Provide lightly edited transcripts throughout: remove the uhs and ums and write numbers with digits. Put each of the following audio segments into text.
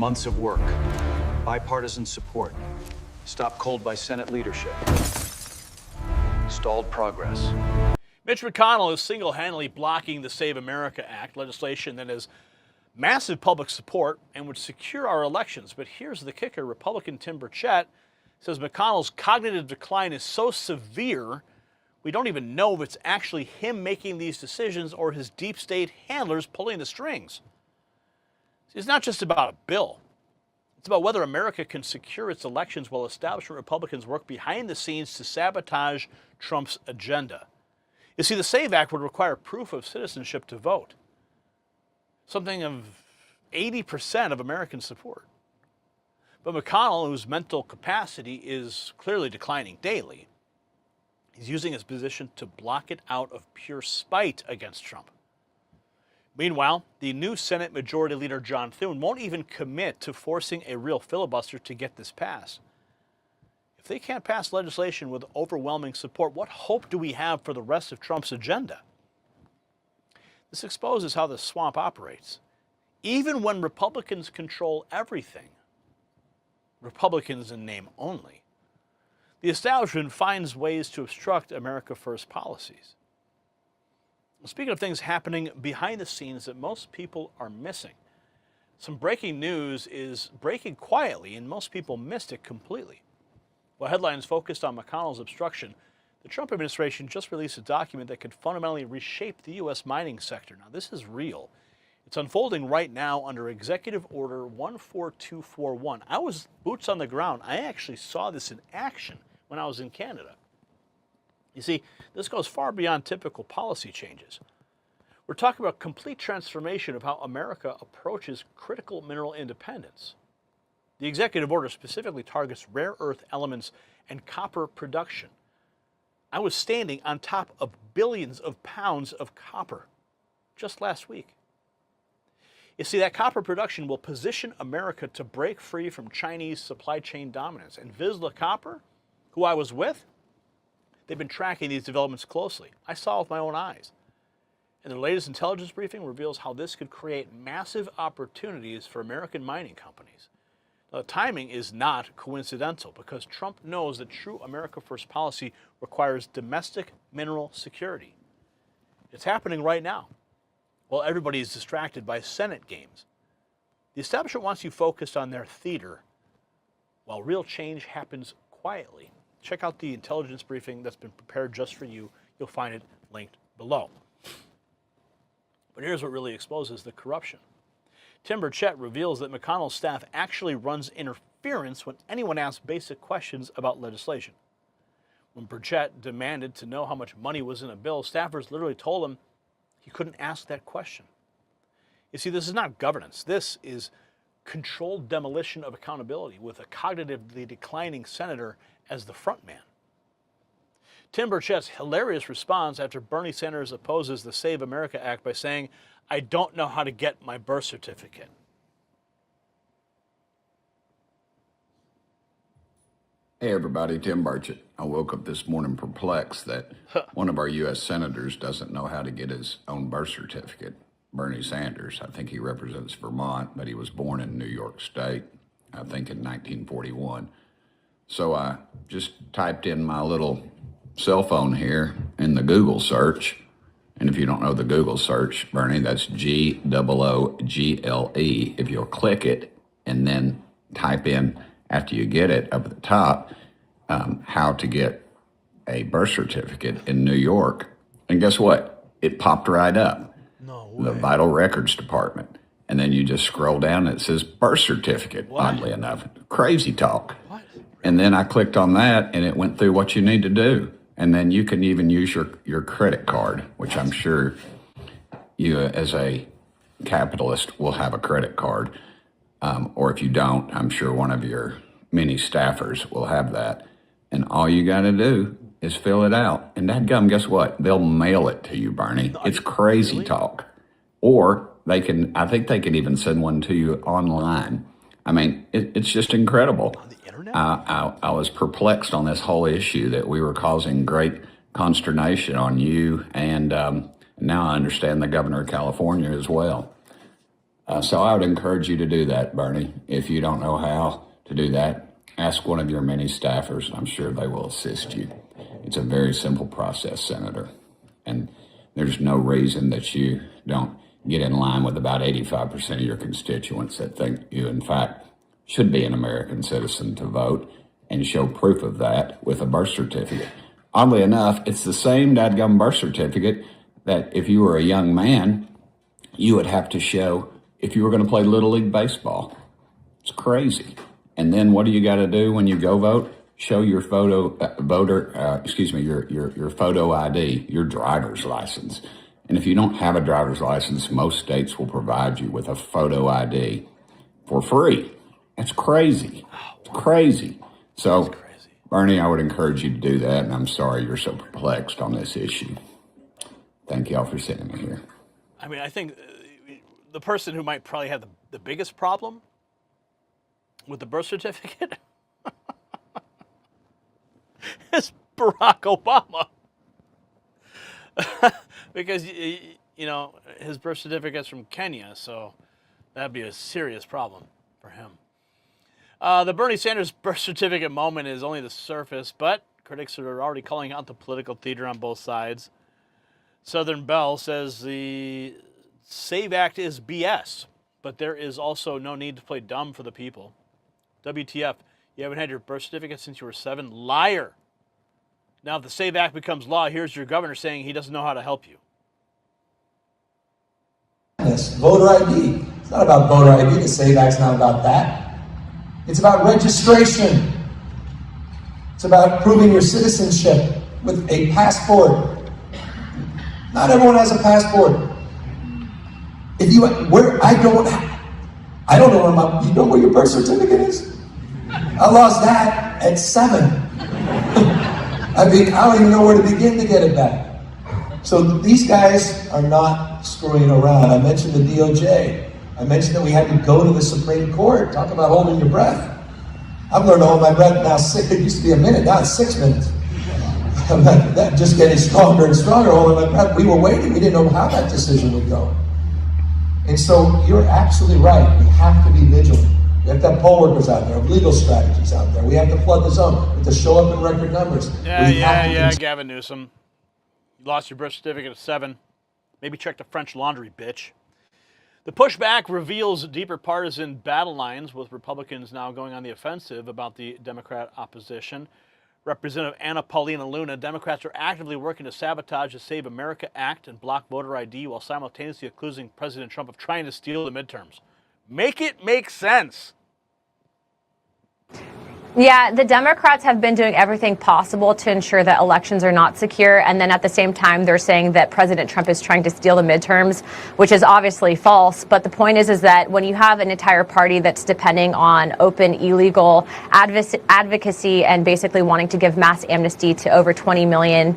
months of work, bipartisan support, stopped cold by Senate leadership, stalled progress. Mitch McConnell is single-handedly blocking the Save America Act, legislation that has massive public support and would secure our elections. But here's the kicker. Republican Tim Burchett says McConnell's cognitive decline is so severe, we don't even know if it's actually him making these decisions or his deep state handlers pulling the strings. It's not just about a bill. It's about whether America can secure its elections while establishment Republicans work behind the scenes to sabotage Trump's agenda. You see, the SAVE Act would require proof of citizenship to vote, something of 80% of American support. But McConnell, whose mental capacity is clearly declining daily, he's using his position to block it out of pure spite against Trump. Meanwhile, the new Senate Majority Leader John Thune won't even commit to forcing a real filibuster to get this passed. If they can't pass legislation with overwhelming support, what hope do we have for the rest of Trump's agenda? This exposes how the swamp operates. Even when Republicans control everything, Republicans in name only, the establishment finds ways to obstruct America First policies. Speaking of things happening behind the scenes that most people are missing, some breaking news is breaking quietly and most people missed it completely. While headlines focused on McConnell's obstruction, the Trump administration just released a document that could fundamentally reshape the U.S. mining sector. Now, this is real. It's unfolding right now under Executive Order 14241. I was boots on the ground. I actually saw this in action when I was in Canada. You see, this goes far beyond typical policy changes. We're talking about complete transformation of how America approaches critical mineral independence. The executive order specifically targets rare earth elements and copper production. I was standing on top of billions of pounds of copper just last week. You see, that copper production will position America to break free from Chinese supply chain dominance. And Vizsla Copper, who I was with, they've been tracking these developments closely. I saw with my own eyes. And their latest intelligence briefing reveals how this could create massive opportunities for American mining companies. Now, the timing is not coincidental because Trump knows that true America First policy requires domestic mineral security. It's happening right now. While everybody is distracted by Senate games. The establishment wants you focused on their theater, while real change happens quietly. Check out the intelligence briefing that's been prepared just for you. You'll find it linked below. But here's what really exposes the corruption. Tim Burchett reveals that McConnell's staff actually runs interference when anyone asks basic questions about legislation. When Burchett demanded to know how much money was in a bill, staffers literally told him he couldn't ask that question. You see, this is not governance. This is controlled demolition of accountability with a cognitively declining senator as the front man. Tim Burchett's hilarious response after Bernie Sanders opposes the Save America Act by saying, "I don't know how to get my birth certificate." Hey everybody, Tim Burchett. I woke up this morning perplexed that one of our U.S. senators doesn't know how to get his own birth certificate. Bernie Sanders, I think he represents Vermont, but he was born in New York State, I think in 1941. So I just typed in my little cell phone here in the Google search. And if you don't know the Google search, Bernie, that's Google. If you'll click it and then type in, after you get it up at the top, how to get a birth certificate in New York. And guess what? It popped right up. No way. The Vital Records Department. And then you just scroll down and it says birth certificate, What? oddly enough. Crazy talk. What? And then I clicked on that and it went through what you need to do. And then you can even use your credit card, which I'm sure you as a capitalist will have a credit card. Or if you don't, I'm sure one of your many staffers will have that. And all you got to do is fill it out. And dadgum, guess what? They'll mail it to you, Bernie. It's crazy talk. Or they can, I think they can even send one to you online. I mean, it's just incredible. On the internet? I was perplexed on this whole issue that we were causing great consternation on you. And now I understand the governor of California as well. So I would encourage you to do that, Bernie. If you don't know how to do that, ask one of your many staffers. I'm sure they will assist you. It's a very simple process, Senator. And there's no reason that you don't get in line with about 85% of your constituents that think you, in fact, should be an American citizen to vote and show proof of that with a birth certificate. Oddly enough, it's the same dadgum birth certificate that if you were a young man, you would have to show if you were going to play Little League Baseball. It's crazy. And then what do you got to do when you go vote? Show your photo your photo ID, your driver's license. And if you don't have a driver's license, most states will provide you with a photo ID for free. It's crazy. It's crazy. So, Bernie, I would encourage you to do that. And I'm sorry you're so perplexed on this issue. Thank y'all for sitting me here. I mean, I think the person who might probably have the biggest problem with the birth certificate is Barack Obama. Because, you know, his birth certificate's from Kenya, so that'd be a serious problem for him. The Bernie Sanders birth certificate moment is only the surface, but critics are already calling out the political theater on both sides. Southern Belle says the SAVE Act is BS, but there is also no need to play dumb for the people. WTF, you haven't had your birth certificate since you were 7? Liar. Now, if the SAVE Act becomes law, here's your governor saying he doesn't know how to help you. Voter ID. It's not about voter ID. The SAVE Act's not about that. It's about registration. It's about proving your citizenship with a passport. Not everyone has a passport. If you, I don't know you know where your birth certificate is? I lost that at 7. I mean, I don't even know where to begin to get it back. So these guys are not screwing around. I mentioned the DOJ. I mentioned that we had to go to the Supreme Court. Talk about holding your breath. I've learned to hold my breath now. It used to be a minute, now it's 6 minutes. I'm just getting stronger and stronger, holding my breath. We were waiting. We didn't know how that decision would go. And so you're absolutely right. We have to be vigilant. We have to have poll workers out there, legal strategies out there. We have to flood the zone. We have to show up in record numbers. Yeah, Gavin Newsom. You lost your birth certificate at 7. Maybe check the French Laundry, bitch. The pushback reveals deeper partisan battle lines, with Republicans now going on the offensive about the Democrat opposition. Representative Anna Paulina Luna, Democrats are actively working to sabotage the Save America Act and block voter ID while simultaneously accusing President Trump of trying to steal the midterms. Make it make sense. Yeah, the Democrats have been doing everything possible to ensure that elections are not secure. And then at the same time, they're saying that President Trump is trying to steal the midterms, which is obviously false. But the point is that when you have an entire party that's depending on open illegal advocacy and basically wanting to give mass amnesty to over 20 million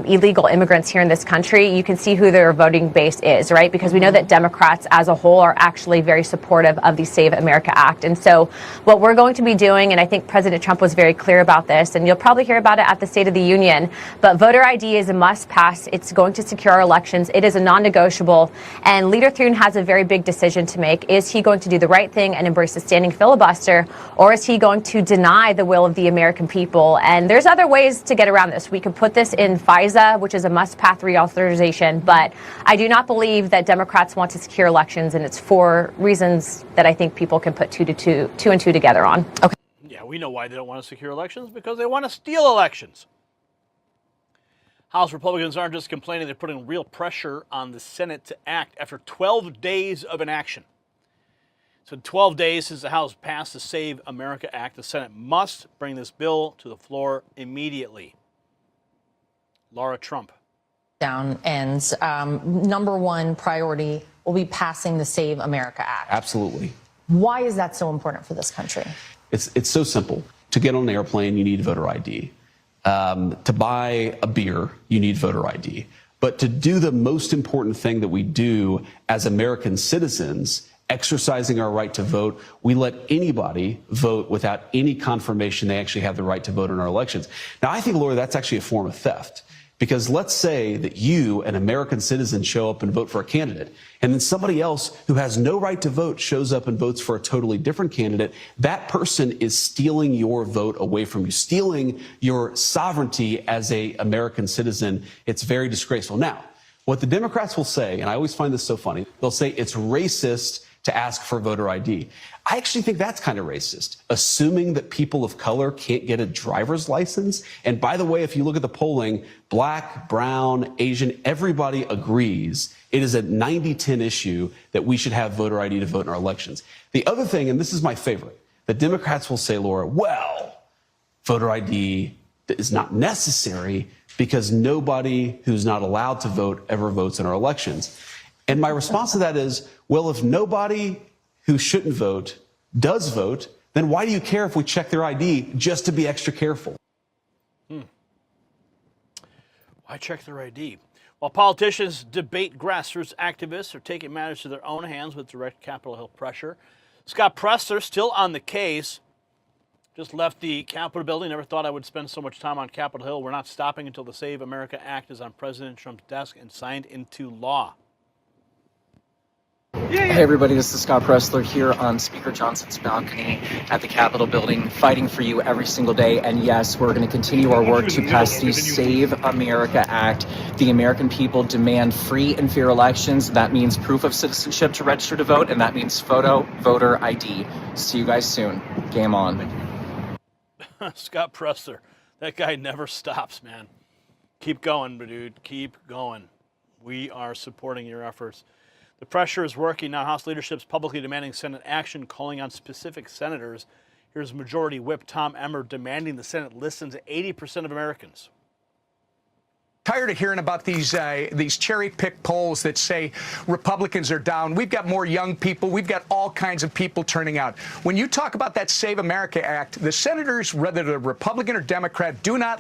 illegal immigrants here in this country, you can see who their voting base is, right? Because we know that Democrats as a whole are actually very supportive of the Save America Act. And so what we're going to be doing, and I think President Trump was very clear about this, and you'll probably hear about it at the State of the Union, but voter ID is a must pass. It's going to secure our elections. It is a non-negotiable, and Leader Thune has a very big decision to make. Is he going to do the right thing and embrace the standing filibuster, or is he going to deny the will of the American people? And there's other ways to get around this. We could put this in FISA, which is a must-pass reauthorization, but I do not believe that Democrats want to secure elections, and it's for reasons that I think people can put two and two together on. Okay. Yeah, we know why they don't want to secure elections, because they want to steal elections. House Republicans aren't just complaining, they're putting real pressure on the Senate to act after 12 days of inaction. So 12 days since the House passed the Save America Act, the Senate must bring this bill to the floor immediately. Laura Trump. Down ends. Number one priority will be passing the Save America Act. Absolutely. Why is that so important for this country? It's so simple. To get on an airplane, you need voter ID. To buy a beer, you need voter ID. But to do the most important thing that we do as American citizens, exercising our right to vote, we let anybody vote without any confirmation they actually have the right to vote in our elections. Now, I think, Laura, that's actually a form of theft, Because let's say that you, an American citizen, show up and vote for a candidate, and then somebody else who has no right to vote shows up and votes for a totally different candidate. That person is stealing your vote away from you, stealing your sovereignty as an American citizen. It's very disgraceful. Now, what the Democrats will say, and I always find this so funny, they'll say it's racist to ask for voter ID. I actually think that's kind of racist, assuming that people of color can't get a driver's license. And by the way, if you look at the polling, black, brown, Asian, everybody agrees it is a 90-10 issue that we should have voter ID to vote in our elections. The other thing, and this is my favorite, the Democrats will say, Laura, well, voter ID is not necessary because nobody who's not allowed to vote ever votes in our elections. And my response to that is, well, if nobody who shouldn't vote does vote, then why do you care if we check their ID just to be extra careful? Why check their ID? While politicians debate, grassroots activists are taking matters to their own hands with direct Capitol Hill pressure. Scott Presler, still on the case, just left the Capitol building. Never thought I would spend so much time on Capitol Hill. We're not stopping until the Save America Act is on President Trump's desk and signed into law. Hey everybody, this is Scott Presler here on Speaker Johnson's balcony at the Capitol building, fighting for you every single day. And yes, we're going to continue our work to pass the Save America Act. The American people demand free and fair elections. That means proof of citizenship to register to vote, and that means voter ID. See you guys soon. Game on. Scott Presler, that guy never stops, man. Keep going, dude. Keep going. We are supporting your efforts. The pressure is working now. House leadership's publicly demanding Senate action, calling on specific senators. Here's Majority Whip Tom Emmer demanding the Senate listen to 80% of Americans. Tired of hearing about these cherry-picked polls that say Republicans are down. We've got more young people. We've got all kinds of people turning out. When you talk about that Save America Act, the senators, whether they're Republican or Democrat, do not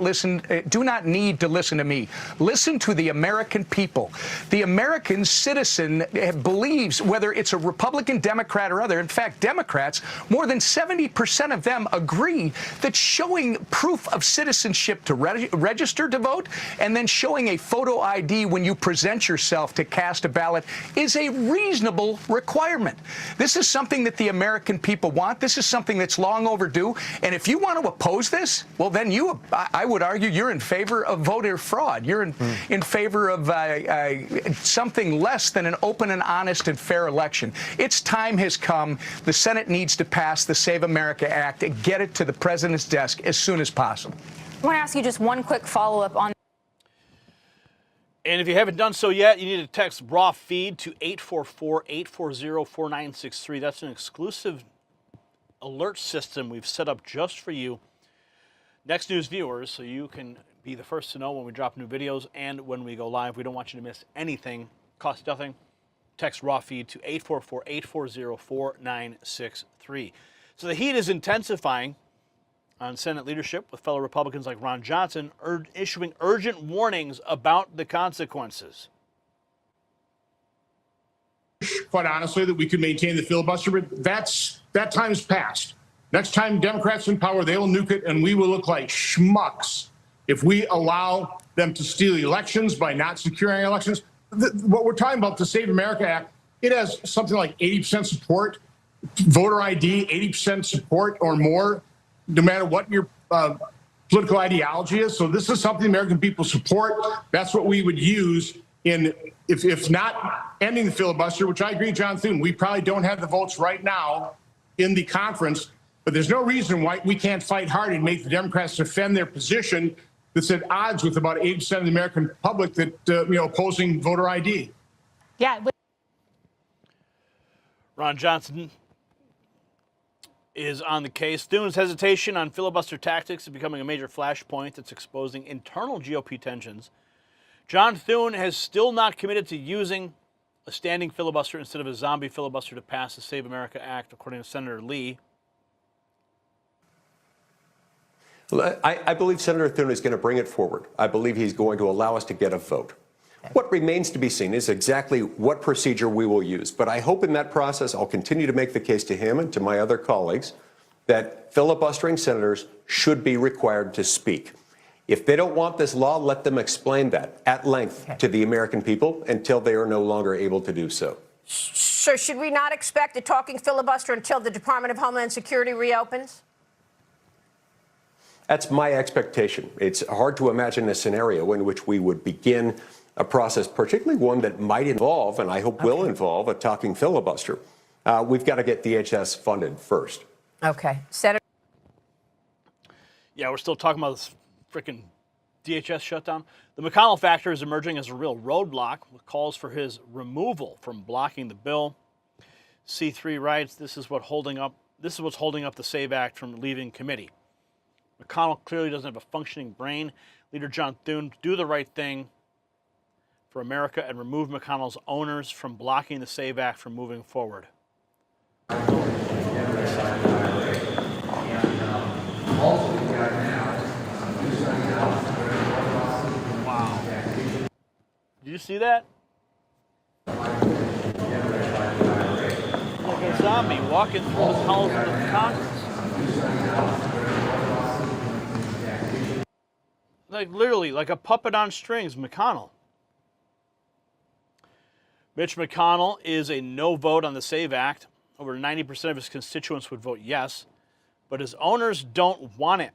need to listen to me. Listen to the American people. The American citizen believes, whether it's a Republican, Democrat, or other. In fact, Democrats, more than 70% of them agree that showing proof of citizenship to register to vote and then showing a photo ID when you present yourself to cast a ballot is a reasonable requirement. This is something that the American people want. This is something that's long overdue. And if you want to oppose this, well, then I would argue you're in favor of voter fraud. You're in favor of something less than an open and honest and fair election. Its time has come. The Senate needs to pass the Save America Act and get it to the president's desk as soon as possible. I want to ask you just one quick follow-up on. And if you haven't done so yet, you need to text raw feed to 844-840-4963. That's an exclusive alert system we've set up just for you, Next News viewers, so you can be the first to know when we drop new videos and when we go live. We don't want you to miss anything. Costs nothing. Text raw feed to 844-840-4963. So the heat is intensifying on Senate leadership, with fellow Republicans like Ron Johnson issuing urgent warnings about the consequences. Quite honestly, that we could maintain the filibuster, but that time's passed. Next time Democrats in power, they will nuke it, and we will look like schmucks if we allow them to steal elections by not securing elections. What we're talking about, the Save America Act, it has something like 80% support, voter ID, 80% support or more, no matter what your political ideology is. So this is something the American people support. That's what we would use in, if not ending the filibuster, which I agree, John Thune, we probably don't have the votes right now in the conference, but there's no reason why we can't fight hard and make the Democrats defend their position that's at odds with about 80% of the American public that, opposing voter ID. Yeah. Ron Johnson is on the case. Thune's hesitation on filibuster tactics is becoming a major flashpoint that's exposing internal GOP tensions. John Thune has still not committed to using a standing filibuster instead of a zombie filibuster to pass the Save America Act, according to Senator Lee. I believe Senator Thune is going to bring it forward. I believe he's going to allow us to get a vote. What remains to be seen is exactly what procedure we will use. But I hope in that process, I'll continue to make the case to him and to my other colleagues that filibustering senators should be required to speak. If they don't want this law, let them explain that at length to the American people until they are no longer able to do so. So should we not expect a talking filibuster until the Department of Homeland Security reopens? That's my expectation. It's hard to imagine a scenario in which we would begin a process, particularly one that might involve, and I hope will involve, a talking filibuster. We've got to get DHS funded first. Okay. Senator. Yeah, we're still talking about this freaking DHS shutdown. The McConnell factor is emerging as a real roadblock with calls for his removal from blocking the bill. C3 writes, this is what's holding up the SAVE Act from leaving committee. McConnell clearly doesn't have a functioning brain. Leader John Thune, do the right thing for America and remove McConnell's owners from blocking the SAVE Act from moving forward. Wow. Did you see that? Like a zombie walking through the halls of Congress. Like literally, like a puppet on strings, McConnell. Mitch McConnell is a no vote on the SAVE Act. Over 90% of his constituents would vote yes, but his owners don't want it.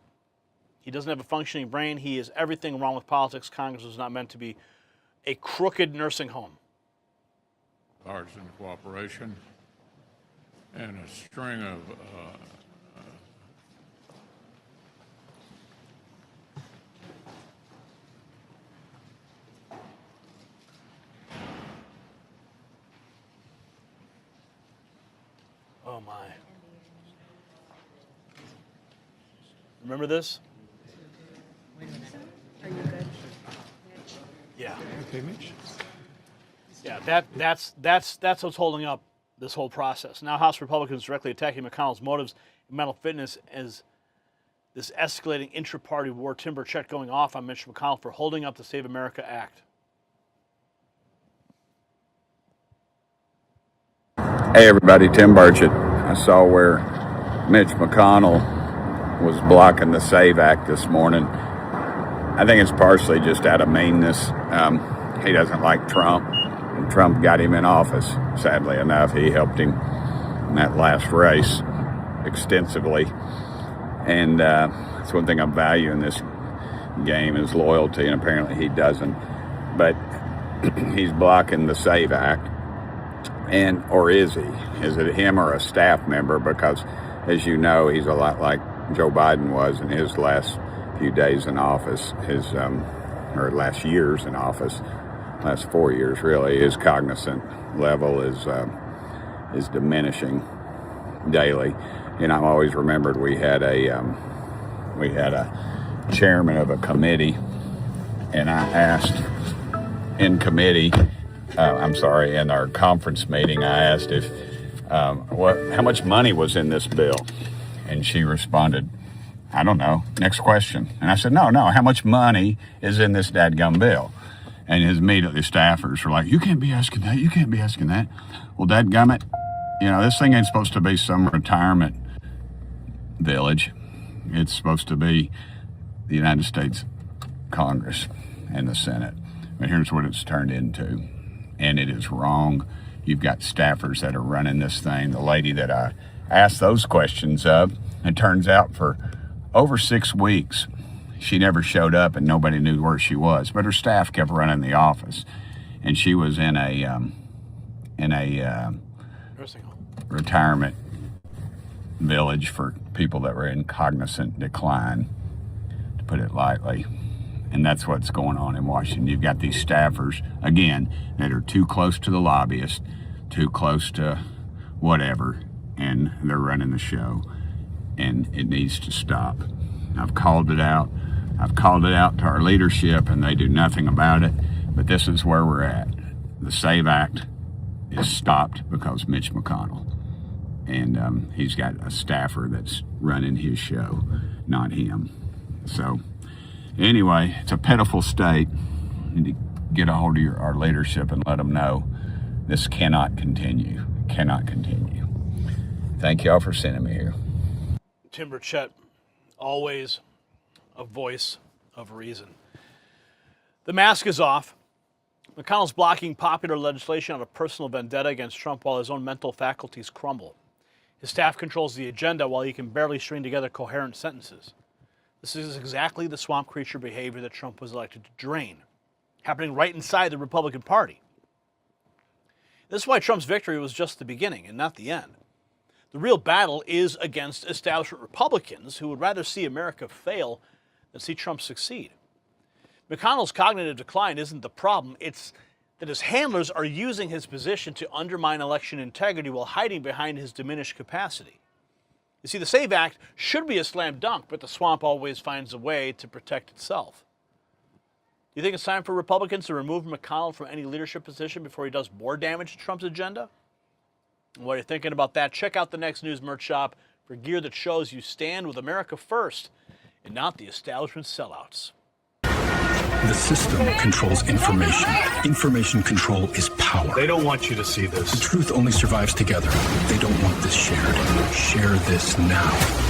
He doesn't have a functioning brain. He is everything wrong with politics. Congress was not meant to be a crooked nursing home. Partisan cooperation and a string of oh my. Remember this? Wait a minute. Are you good? Yeah. Okay, Mitch. Yeah, that's what's holding up this whole process. Now House Republicans directly attacking McConnell's motives in mental fitness as this escalating intra-party war. Tim Burchett going off on Mitch McConnell for holding up the Save America Act. Hey everybody, Tim Burchett. I saw where Mitch McConnell was blocking the SAVE Act this morning. I think it's partially just out of meanness. He doesn't like Trump, and Trump got him in office. Sadly enough, he helped him in that last race extensively. And that's one thing I value in this game is loyalty, and apparently he doesn't. But he's blocking the SAVE Act. And or is he? Is it him or a staff member? Because, as you know, he's a lot like Joe Biden was in his last few days in office, or last years in office, last 4 years really. His cognizant level is diminishing daily. And I've always remembered we had a chairman of a committee, and I asked in committee. In our conference meeting, I asked if how much money was in this bill, and she responded, "I don't know. Next question." And I said, "No. How much money is in this dadgum bill?" And his immediately staffers were like, "You can't be asking that. You can't be asking that." Well, dadgummit, this thing ain't supposed to be some retirement village. It's supposed to be the United States Congress and the Senate. But here's what it's turned into. And it is wrong. You've got staffers that are running this thing. The lady that I asked those questions of, it turns out for over 6 weeks, she never showed up and nobody knew where she was. But her staff kept running the office, and she was in a retirement village for people that were in cognizant decline, to put it lightly. And that's what's going on in Washington. You've got these staffers, again, that are too close to the lobbyists, too close to whatever, and they're running the show. And it needs to stop. I've called it out. I've called it out to our leadership, and they do nothing about it. But this is where we're at. The SAVE Act is stopped because Mitch McConnell. And he's got a staffer that's running his show, not him. So anyway, it's a pitiful state. You need to get a hold of our leadership and let them know this cannot continue. It cannot continue. Thank y'all for sending me here. Tim Burchett, always a voice of reason. The mask is off. McConnell's blocking popular legislation out of personal vendetta against Trump while his own mental faculties crumble. His staff controls the agenda while he can barely string together coherent sentences. This is exactly the swamp creature behavior that Trump was elected to drain, happening right inside the Republican Party. This is why Trump's victory was just the beginning and not the end. The real battle is against establishment Republicans who would rather see America fail than see Trump succeed. McConnell's cognitive decline isn't the problem. It's that his handlers are using his position to undermine election integrity while hiding behind his diminished capacity. You see, the SAVE Act should be a slam dunk, but the swamp always finds a way to protect itself. Do you think it's time for Republicans to remove McConnell from any leadership position before he does more damage to Trump's agenda? What are you thinking about that? Check out the Next News merch shop for gear that shows you stand with America first and not the establishment sellouts. The system controls information. Information control is power. They don't want you to see this. The truth only survives together. They don't want this shared. Share this now.